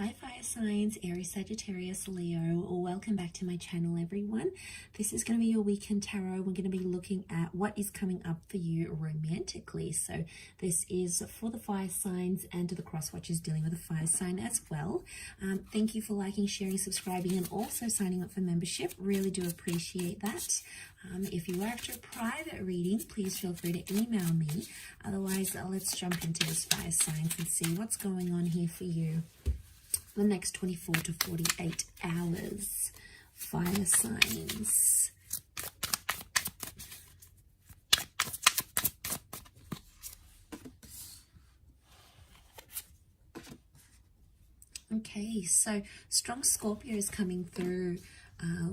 Hi fire signs, Aries, Sagittarius, Leo. Welcome back to my channel, everyone. This is going to be your weekend tarot. We're going to be looking at what is coming up for you romantically. So this is for the fire signs and to the cross watchers dealing with a fire sign as well. Thank you for liking, sharing, subscribing, and also signing up for membership. Really do appreciate that. If you are after a private reading, please feel free to email me. Otherwise, let's jump into this fire signs and see what's going on here for you. The next 24 to 48 hours, fire signs. Okay, so strong Scorpio is coming through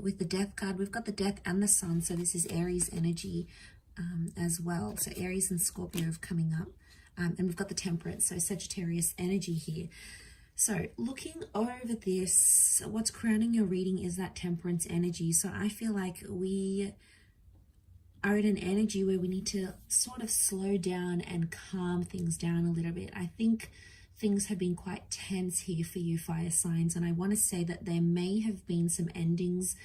with the death card. We've got the death and the sun, so this is Aries energy as well. So Aries and Scorpio are coming up. And we've got the temperance, so Sagittarius energy here. So looking over this, what's crowning your reading is that temperance energy. So I feel like we are in an energy where we need to sort of slow down and calm things down a little bit. I think things have been quite tense here for you fire signs, and I want to say that there may have been some endings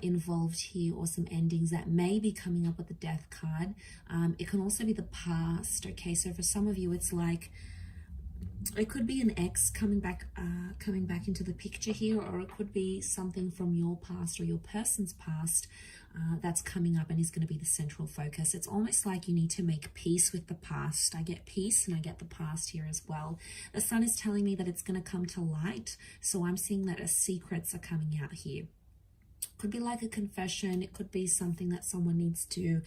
involved here, or some endings that may be coming up with the death card. It can also be the past. Okay, so for some of you it's like it could be an ex coming back into the picture here, or it could be something from your past or your person's past that's coming up and is going to be the central focus. It's almost like you need to make peace with the past. I get peace and I get the past here as well. The sun is telling me that it's going to come to light, so I'm seeing that secrets are coming out here. Could be like a confession. It could be something that someone needs to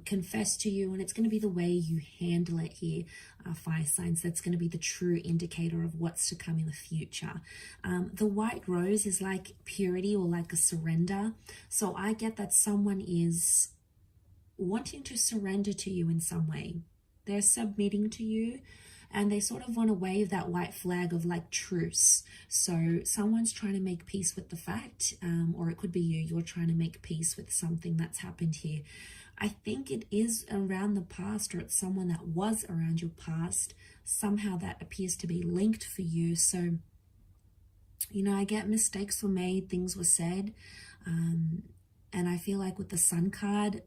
confess to you, and it's going to be the way you handle it here, fire signs. That's going to be the true indicator of what's to come in the future. The white rose is like purity or like a surrender. So I get that someone is wanting to surrender to you in some way. They're submitting to you, and they sort of want to wave that white flag of like truce. So someone's trying to make peace with the fact, or it could be you're trying to make peace with something that's happened here. I think it is around the past, or it's someone that was around your past. Somehow that appears to be linked for you. So, you know, I get mistakes were made, things were said. And I feel like with the sun card,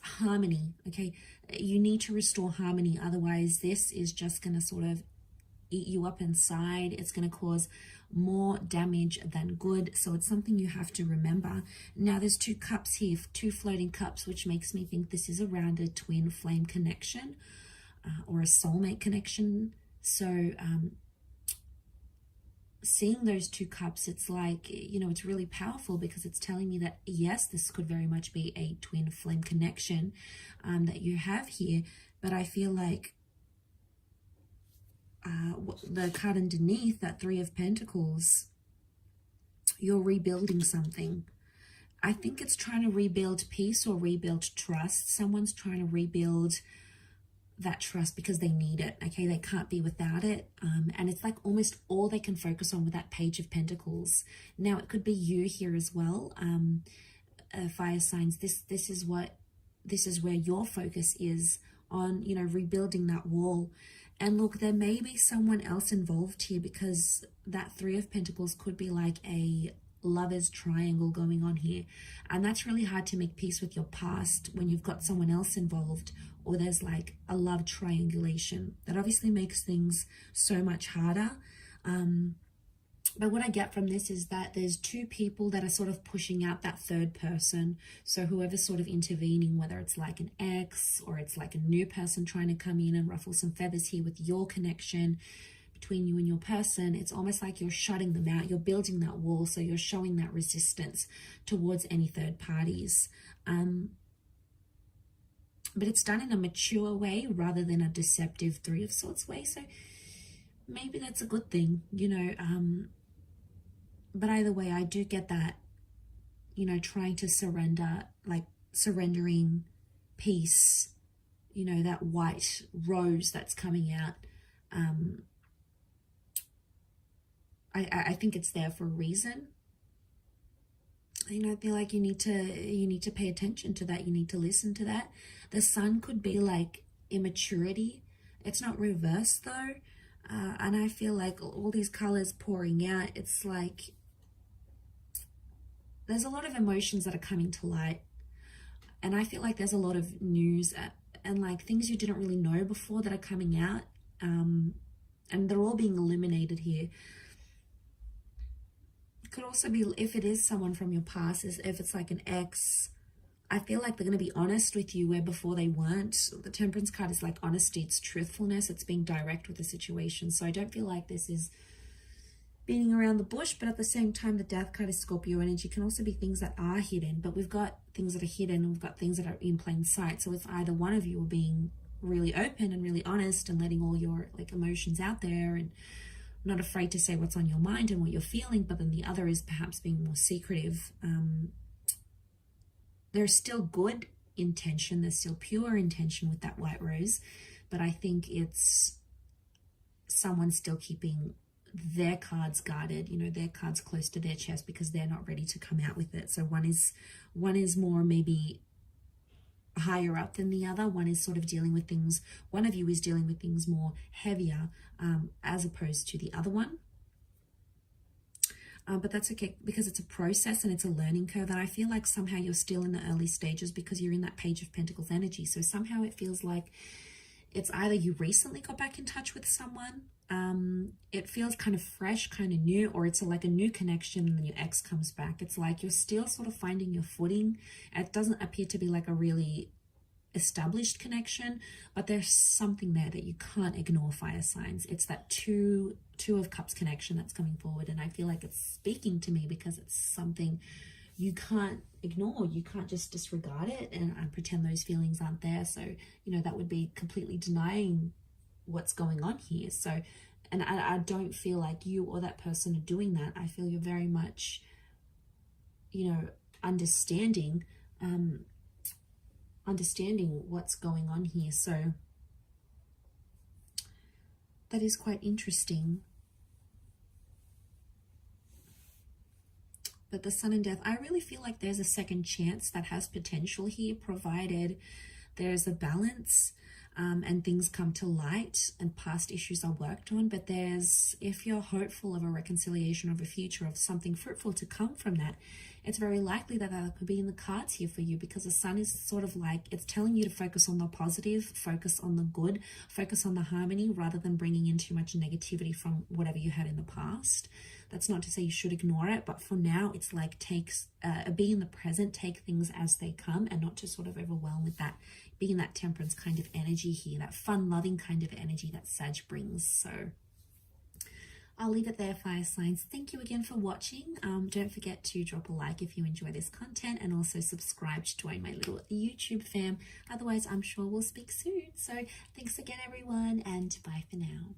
harmony, okay, you need to restore harmony, otherwise this is just going to sort of eat you up inside. It's going to cause more damage than good, so it's something you have to remember. Now there's two cups here, two floating cups, which makes me think this is around a twin flame connection or a soulmate connection. So seeing those two cups, it's like, you know, it's really powerful because it's telling me that yes, this could very much be a twin flame connection that you have here. But I feel like the card underneath, that Three of Pentacles, you're rebuilding something. I think it's trying to rebuild peace or rebuild trust. Someone's trying to rebuild that trust because they need it. Okay, they can't be without it, and it's like almost all they can focus on with that Page of Pentacles. Now it could be you here as well, fire signs. This is where your focus is on, you know, rebuilding that wall. And look, there may be someone else involved here, because that Three of Pentacles could be like a lover's triangle going on here, and that's really hard to make peace with your past when you've got someone else involved, or there's like a love triangulation. That obviously makes things so much harder. But what I get from this is that there's two people that are sort of pushing out that third person. So whoever's sort of intervening, whether it's like an ex or it's like a new person trying to come in and ruffle some feathers here with your connection between you and your person, it's almost like you're shutting them out. You're building that wall, so you're showing that resistance towards any third parties. But it's done in a mature way rather than a deceptive Three of Swords way. So maybe that's a good thing, you know. But either way, I do get that, you know, trying to surrender, like surrendering peace, you know, that white rose that's coming out. I think it's there for a reason. You know, I feel like you need to pay attention to that. You need to listen to that. The sun could be like immaturity. It's not reversed though. And I feel like all these colors pouring out, it's like there's a lot of emotions that are coming to light. And I feel like there's a lot of news and like things you didn't really know before that are coming out. And they're all being eliminated here. It could also be, if it is someone from your past, if it's like an ex, I feel like they're going to be honest with you where before they weren't. The Temperance card is like honesty, it's truthfulness, it's being direct with the situation. So I don't feel like this is beating around the bush, but at the same time, the Death card is Scorpio energy. Can also be things that are hidden, but we've got things that are hidden and we've got things that are in plain sight. So if either one of you are being really open and really honest and letting all your like emotions out there and not afraid to say what's on your mind and what you're feeling, but then the other is perhaps being more secretive, there's still good intention, there's still pure intention with that white rose, but I think it's someone still keeping their cards guarded, you know, their cards close to their chest because they're not ready to come out with it. So one is more maybe higher up than the other. One is sort of dealing with things, one of you is dealing with things more heavier as opposed to the other one. But that's okay because it's a process and it's a learning curve. And I feel like somehow you're still in the early stages because you're in that Page of Pentacles energy. So somehow it feels like it's either you recently got back in touch with someone, it feels kind of fresh, kind of new, or it's like a new connection and then your ex comes back. It's like you're still sort of finding your footing. It doesn't appear to be like a really established connection, but there's something there that you can't ignore, fire signs. It's that two of cups connection that's coming forward, and I feel like it's speaking to me because it's something you can't ignore. You can't just disregard it and pretend those feelings aren't there. So, you know, that would be completely denying what's going on here. So, and I don't feel like you or that person are doing that. I feel you're very much, you know, understanding what's going on here. So that is quite interesting. But the Sun and Death, I really feel like there's a second chance that has potential here, provided there's a balance and things come to light and past issues are worked on. But if you're hopeful of a reconciliation, of a future, of something fruitful to come from that, it's very likely that that could be in the cards here for you, because the Sun is sort of like, it's telling you to focus on the positive, focus on the good, focus on the harmony, rather than bringing in too much negativity from whatever you had in the past. That's not to say you should ignore it, but for now, it's like be in the present, take things as they come, and not to sort of overwhelm with that, being that Temperance kind of energy here, that fun, loving kind of energy that Sag brings. So I'll leave it there, fire signs. Thank you again for watching. Don't forget to drop a like if you enjoy this content, and also subscribe to join my little YouTube fam. Otherwise, I'm sure we'll speak soon. So thanks again, everyone, and bye for now.